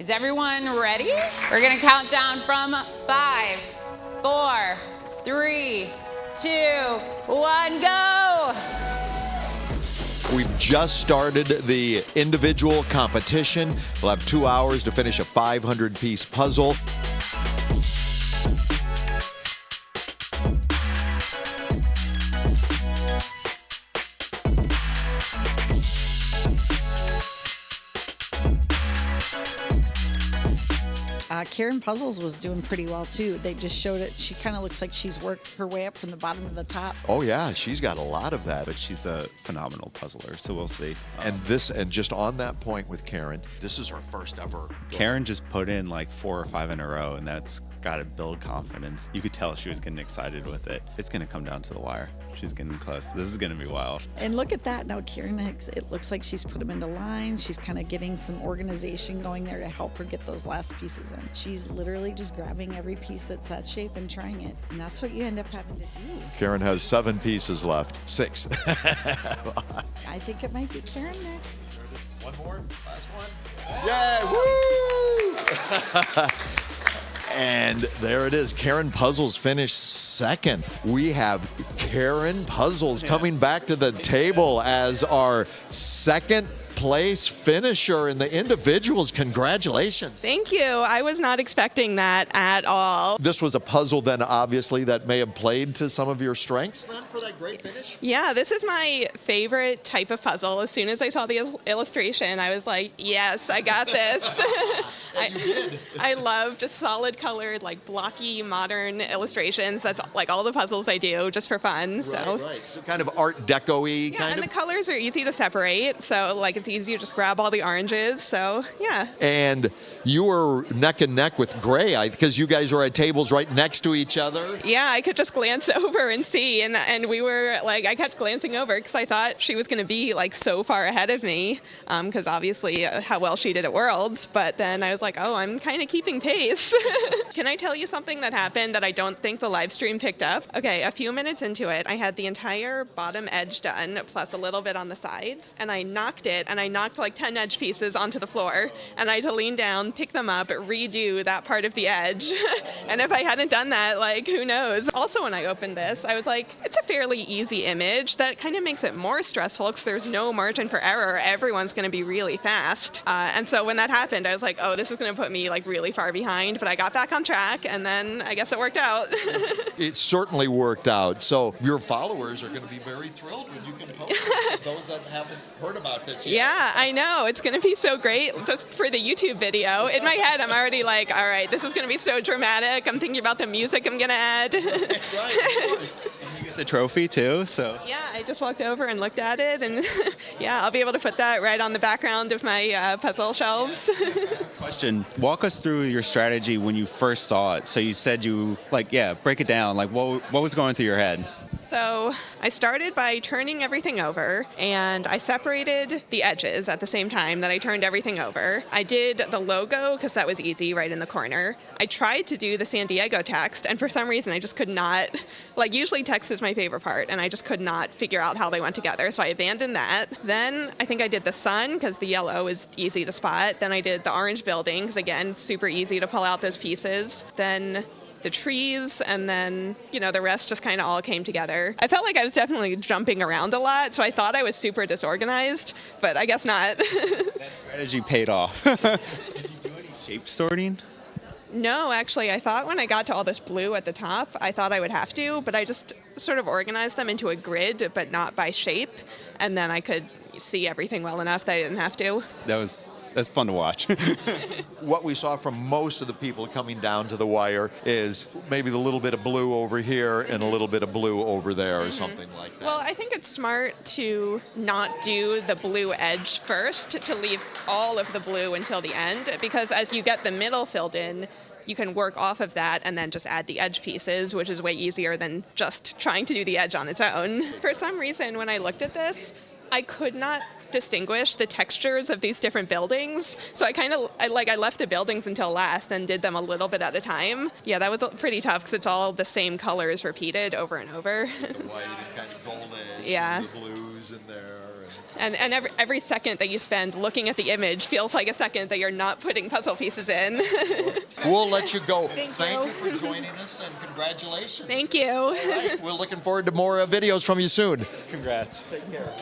Is everyone ready? We're gonna count down from 5, 4, 3, 2, 1, go! We've just started the individual competition. We'll have 2 hours to finish a 500-piece puzzle. KarenPuzzles was doing pretty well too. They just showed it. She kind of looks like she's worked her way up from the bottom to the top. Oh yeah, she's got a lot of that. But she's a phenomenal puzzler, so we'll see. And just on that point with Karen, this is her first ever. Karen just put in like 4 or 5 in a row, and that's got to build confidence. You could tell she was getting excited with it. It's going to come down to the wire. She's getting close. This is going to be wild. And look at that. Now Karen, it looks like she's put them into lines. She's kind of getting some organization going there to help her get those last pieces in. She's literally just grabbing every piece that's that shape and trying it. And that's what you end up having to do. Karen has 7 pieces left. 6. I think it might be Karen next. One more. Last one. Yay! Woo! And there it is. KarenPuzzles finished second. We have KarenPuzzles coming back to the table as our second place finisher in the individuals. Congratulations. Thank you. I was not expecting that at all. This was a puzzle then, obviously, that may have played to some of your strengths then for that great finish? Yeah, this is my favorite type of puzzle. As soon as I saw the illustration, I was like, yes, I got this. You did. I loved solid colored, like blocky, modern illustrations. That's like all the puzzles I do just for fun. So kind of Art Deco-y yeah, kind and of. the colors are easy to separate. So like it's easy to just grab all the oranges. So yeah. And you were neck and neck with Gray because you guys were at tables right next to each other. Yeah, I could just glance over and see, and we were like, I kept glancing over because I thought she was going to be like so far ahead of me, because obviously how well she did at Worlds. But then I was like, oh, I'm kind of keeping pace. Can I tell you something that happened that I don't think the live stream picked up? Okay, a few minutes into it, I had the entire bottom edge done, plus a little bit on the sides, and I knocked it, and I knocked like 10 edge pieces onto the floor, and I had to lean down, pick them up, redo that part of the edge. And if I hadn't done that, like, who knows? Also, when I opened this, I was like, it's a fairly easy image. That kind of makes it more stressful because there's no margin for error. Everyone's going to be really fast. And so when that happened, I was like, oh, this is going to put me like really far behind. But I got back on track, and then I guess it worked out. It certainly worked out. So your followers are going to be very thrilled when you can post those that haven't heard about this yet. Yeah, I know. It's going to be so great just for the YouTube video. In my head, I'm already like, all right, this is going to be so dramatic. I'm thinking about the music I'm going to add. Right, of course. And you get the trophy too, so. Yeah, I just walked over and looked at it, and yeah, I'll be able to put that right on the background of my puzzle shelves. Question, walk us through your strategy when you first saw it. So you said you, break it down. Like, what was going through your head? So I started by turning everything over, and I separated the edges at the same time that I turned everything over. I did the logo because that was easy right in the corner. I tried to do the San Diego text, and for some reason I just could not, usually text is my favorite part, and I just could not figure out how they went together, so I abandoned that. Then I think I did the sun because the yellow is easy to spot. Then I did the orange building because, again, super easy to pull out those pieces. Then the trees, and then, the rest just kind of all came together. I felt like I was definitely jumping around a lot, so I thought I was super disorganized, but I guess not. That strategy paid off. Did you do any shape sorting? No, actually, I thought when I got to all this blue at the top, I thought I would have to, but I just sort of organized them into a grid, but not by shape, and then I could see everything well enough that I didn't have to. That's fun to watch. What we saw from most of the people coming down to the wire is maybe the little bit of blue over here and a little bit of blue over there or something like that. Well, I think it's smart to not do the blue edge first, to leave all of the blue until the end, because as you get the middle filled in, you can work off of that and then just add the edge pieces, which is way easier than just trying to do the edge on its own. For some reason, when I looked at this, I could not distinguish the textures of these different buildings. So I left the buildings until last and did them a little bit at a time. Yeah, that was pretty tough because it's all the same colors repeated over and over. The white and kind of goldish, yeah. and the blues in there. And every second that you spend looking at the image feels like a second that you're not putting puzzle pieces in. We'll let you go. Thank you for joining us, and congratulations. Thank you. All right, we're looking forward to more videos from you soon. Congrats. Take care.